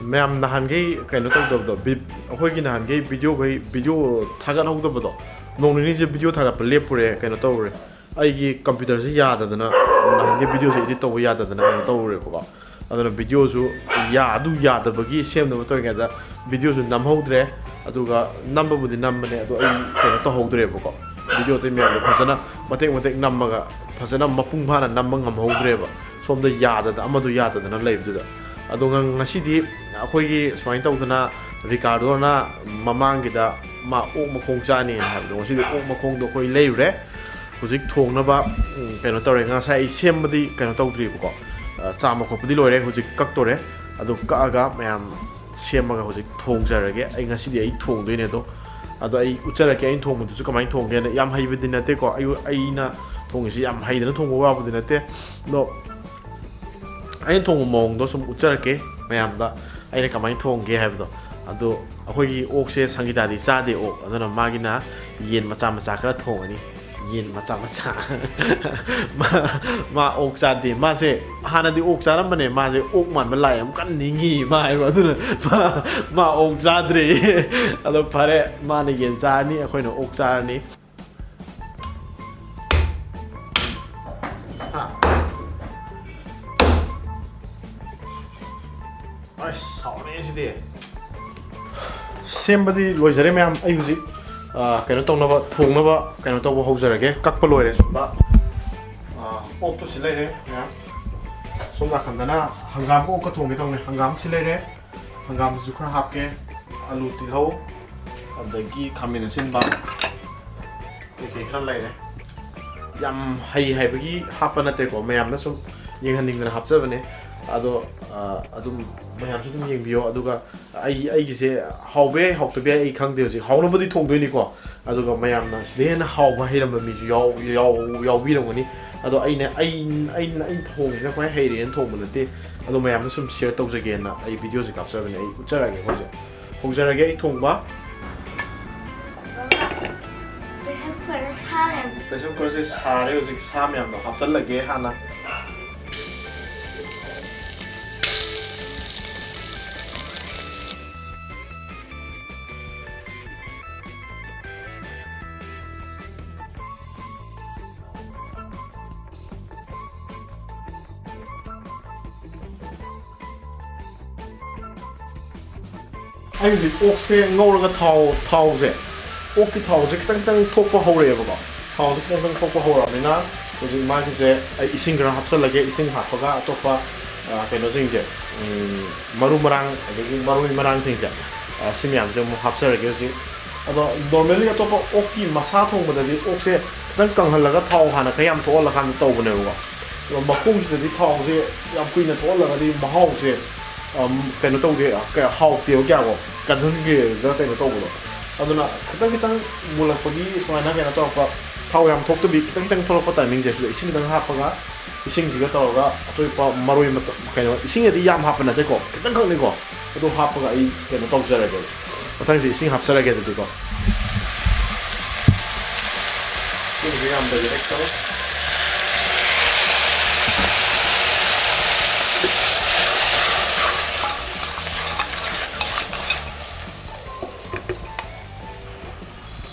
Ma'am नहानगे कहीं तौदबदो अखोगी नहानगे video थागतहौदबदो नों निनीसे video थागतप लेपुरे कहीं तौरे अगी कंप्यूटर से याददना नहानगे वीडियो से एडिट तौब याददना कहीं तौरेबको अदुना वीडियो सु यादबगी सेमदब तौरिङैदा वीडियो सु नमहौद्रे अदुगा नम्बबुदि नम्बने अदु अई कहीं तौहौद्रेबको वीडियो ते मैम फजना मतेक नम्मगा फजना मपुंग फाना नम्म ngamहौद्रेबा सोमदा याददा अमदु याददना लेबदुदा अदोंगा ngasiदी अखोगी स्वाइन तौदना रिकार्डोना ममांगिदा मा ओक मखोंग चानी हाबदो ngasiदी ओक मखोंदो खोइ लेयुरे हुजिक थोंगनबा कनो तौरे ngasai सेमबदी कनो तौद्रिबको चामा खोपदी लोरे हुजिक कक्तोरे अदो कागा मैम सेमगा हुजिक थोंगजरगे आई ngasiदी आई थोंगदोइने दो अदो आई उचरके आई थोंगबदुसु कमाइ थोंगेना याम हाइबदि नतेको आईना थोंगिसि याम हाइदना थोंगो वाबदि नते नो आई थोंग मोंगदो सुम उचरके मैमदा आइना कमाइ थोंगे हाइबदो अदो अखोगी ओक्से संगीतादि चादे ओक अदना मागिना येन मचा खरा थोंगनी येन मचा मा ओक चादे मासे हानादि ओक चारमबने मासे ओक मानबा लाय हम कन निंगी मा हाइबो अदुना मा ओक चाद्रे अदो फरे माने येन चारनी अखोइना ओक चारनी सेमबदी लोइजरे मैम आई हुजी कनो तौनबा थोंगनबा कनो तौबा हौजरगे कक्पा लोइरे सोमदा ओक तो सिलेरे मैम सोमदा खंदना हंगाम को ओक थोंगे तौने हंगाम सिलेरे हंगाम जु खरा हापके आलू तिलहौ अदगी खामिन सिनबा एके खरा लाइरे याम हाइबगी हापा नतेको मैम ना सुम येंगहनिंगना हापजबने अदो अदुम मैम सुम येंबियो अदुगा आईगिसे हाउबे हाउतबे आई खंगदे होजि हाउनबदी थोंदोइनिको अदुगा मैम ना सिदेना हाउबा हिरम मिजु यावबिरमगनि अदो आईना थोंगिना खय हैरेन थोंबनते अदो मैम ना सुम शेयर तौजगेना आई वीडियो से कापसबने आई उचरागे होजे होजरागे आई थोंबा प्रेशर कुकर से सारे होजि सा मैम ना हापचलगे हाना आई हुजिक ओक्से ngौरगा थावजे ओक्की थावजे खितंग थोकपा हौरेबको थावजे खितंग थोकपा हौरबनिना हुजिक मागिसे आई इसिंग खरा हापचलगे इसिंग हापगा अतोपा कनो जिंगजे मरु मरांग अदगी मरुई मरांग जिंगजे सिमयाम जे मु हापचरगे हुजिक अदो नॉर्मली अतोपा ओक्की मसा थोंबददि ओक्से खितंग कंहलगा थाव हाना खयाम थोअला खान तौबनेबको मखोंसिदि थावजे याम कुइना थोअलगदि महावजे कनो तौदे हाउतेव क्याको कदंगे कनो तौबदो अदुना खितंग मुलकपगी सुमाइना कनो तौरपा थाव याम थोक्तबि खितंग थोरपा टाइमिंग जेसिदा इसिंग दंग हापगा इसिंग जिगा तौरगा अतोइपा मरोइ मत कनो इसिंगदि याम हापना देको खितंग खंगनेको अदो हापगा आई कनो तौजरगे मथंगसि इसिंग हापसरगे ददिको इसिंग याम डायरेक्ट तौ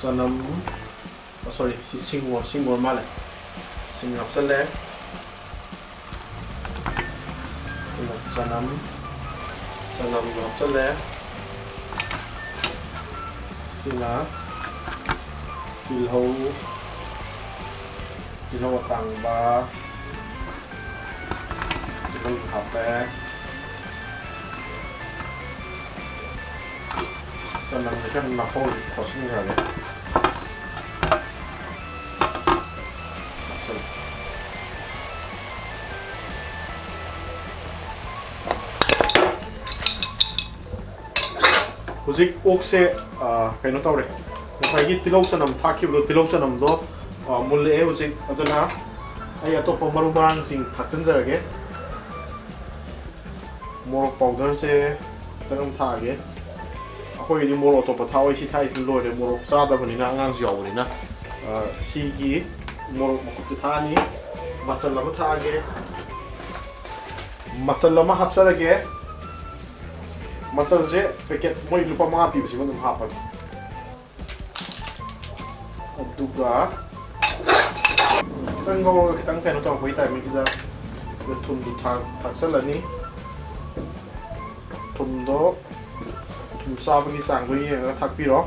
sanam sorry si singwar male sing hapsale sanam hapsale sila tilhau tang ba tilhau hape sanam kan napol kosing kali हुजिक ओक्से कनो तौरे नसाइगी तिलौ सनम थाखिबदो तिलौ सनमदो मुल्ले हुजिक अदुना आई अतोपा मरु मरांग सिंग थाचनजरगे मोरक पाउडर से तंगम थागे अखोइदी मोरक अतोपा थावै सि थाइसिन लोरे मोरक चादबनिना अंगांसु यावनिना सिगी मोरक मखुत थानी मचल लमा थागे मचल लमा हपसरगे ꯃꯆꯜꯁꯦ ꯄꯦꯀꯦꯠ ꯃꯣꯏ ꯂꯨꯄꯥ 5 ꯄꯤꯕꯁꯤꯃ ꯑꯗꯨꯝ ꯍꯥꯞꯄꯒꯦ ꯑꯗꯨꯒ खितंग गौर खितंग कहीं तो कोई टाइम की जा थुम दो थाक्सल लनी थुम दो थुम साब की सांग को ये थाक पी रो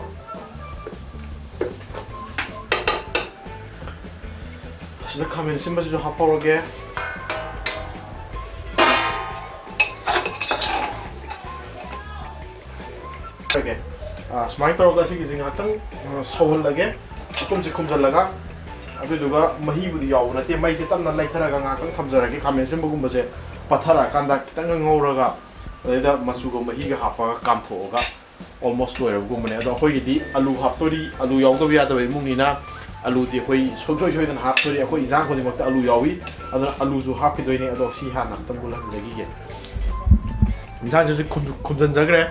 सिद्ध खामें सिंबा से जो हाप परोगे ओके स्माइल तो होगा सी किसी का तंग सोहल लगे कुम से कुम जल लगा अदुदुगा मही बुदी याव नते मई से तमना लाइथरगा ngaktang thamjarage khamen simbugum base pathara kanda kitang ngawraga adeda machugo mahi ga hapa kamthoga almost loire gumne ado hoi gi alu haptori alu yawdo biya da mungina alu ti hoi sochoi choi dan haptori hoi jang khodi makta alu yawi ado alu ju hapi doine ado si hana tambul hanjagi ge इंसान जो खुमजन जगरे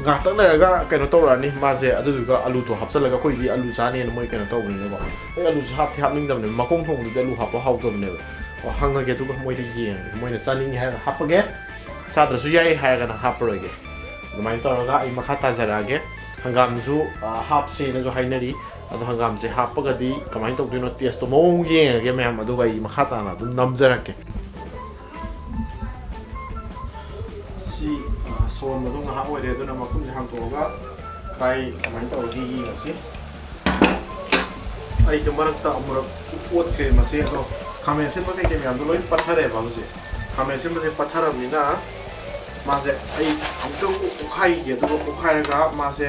गातक लेरगा कनो तौरानी माजे अदुदुगा आलू तो हापचलगा कोई आलू चाने मोय कनो तौबनेबा ए आलू हापथि हापनिंगदबने मकोंग थोंदु आलू हापा हाउदबनेबा ओ हांगागे दुगा मोयदि ये मोयना चानिंग हाय हापगे साद्रसु याय हायगना हापरोगे दुमाइन तौरगा आई मखा ताजरागे हंगामजु हापसेना जो हाइनरी अदो हंगामजे हापगदी कमाइन तौदिनो टेस्ट तो मोंग येगे मैम अदुगा आई मखा ताना दु नमजरके सी सोन मधुंग हा ओइरे दुना मकुम जे हांतोगा क्राई कमाइन तौगी गसी आई जे मरकता अमरक ओत क्रे मसे अदो खामेन से मके के म्याम लोइ पथरे बाहुजे खामेन से मसे पथरबनिना मासे आई हमतो उखाई गे दुगो उखाइरगा मासे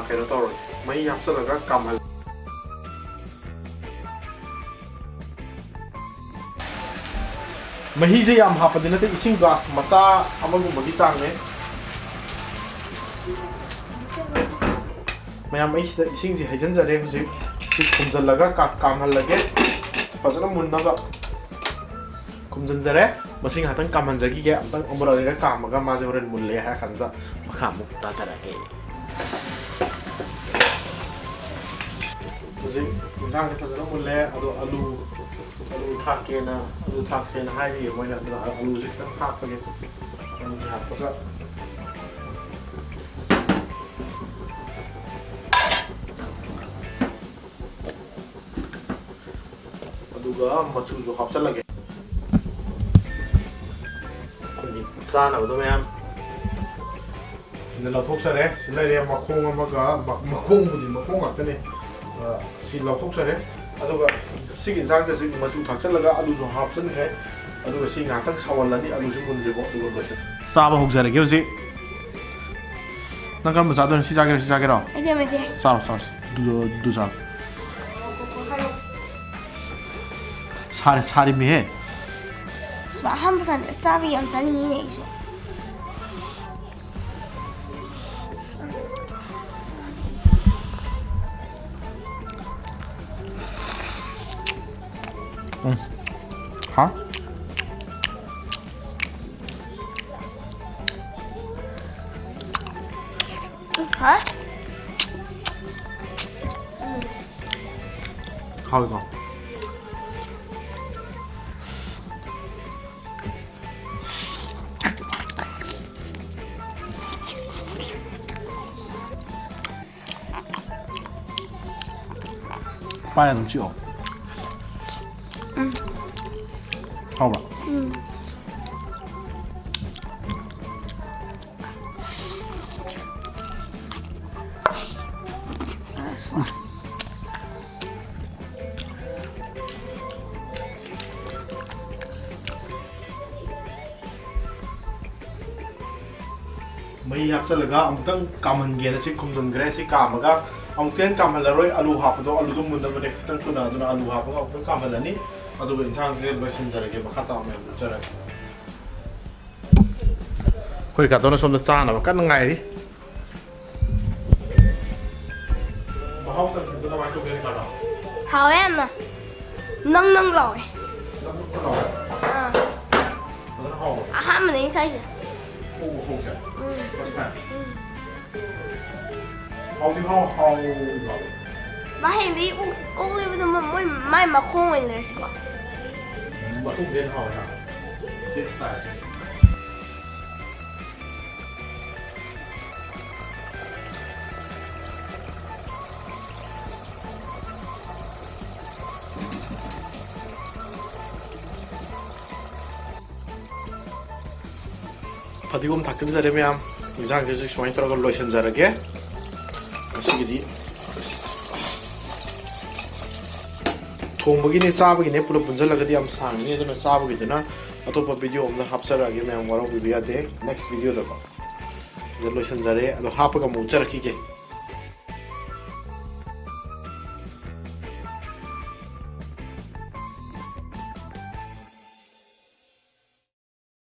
केनो तौरो मई हापसलगा कामहल मही से याम हापदि नते इसिंग ग्लास मचा अमगुमगी चांगने मैम ऐसे इसिंग से हैजनजरे हुजे सि खुमजलगा कामहलगे फजना मुन्नगा खुमजनजरे मसिंग हातंग कामहनजगी गे अमतंग अमरले कामगा माजे होरन मुल्ले हा खंदा मखामु ताजरागे हुजे इंसान से फजना मुल्ले अदो आलू थाकेना आलू थाकसेना हाइरि मोइना आलू से खितंग हापगे आलू से हापगा अदुगा मचु जो हापचलगे कोनी चाना बदो मैम सिन लथोक्सरे सिलरे मखोंग अमगा मखोंग बुदि मखोंग गातने सि लथोक्सरे अदुगा सिग इंसान जे मचु थाकचलगा आलू जो हापचनखे अदुगा सि गातक सवालनी आलू से मुनदेबो अदुगा बसे साबा होगजरगे होजि नगरम जादन सि जागेरो 아니야 맞지 साव दुजा सारी में है हम बसान चाबी हम जानी नहीं है हाँ हाँ खाओ इको 빨리 좀 찍어. 봐봐. मई हापचलगा अमतंग कामहनगेना सि खुमजनग्रे सि कामगा अमतेन कामहलरोय आलू हापदो आलू दो मुनदबने खतंग तुना दुना आलू हापगा अमतंग कामहलनी अदुबो इंसान से लोइसिनजरगे मखाता में जरा कोई का दोना सोमदा चाना कन ngairi mahau tan tuना माइको गेन काडा hào em mà nâng nâng rồi Nó hầu hát mình đi say rồi hầu chả có phải hầu thì hầu mà hay đi ô đi bây giờ mà mới mai mà không mìnhเลยสิกว่า mà không biết hầu hả biết style chứ 파디곰 다 끈자래 면 인상 계속 수많이 들어가 로션 자르게 시기디 통먹이니 싸버기니 불러 분절라가디 암 상이 에도는 싸버기 되나 어떤 비디오 없는 합사라게 면 뭐라고 비비야 돼 넥스트 비디오다 봐 이제 로션 자래 아도 하프가 못 자르기게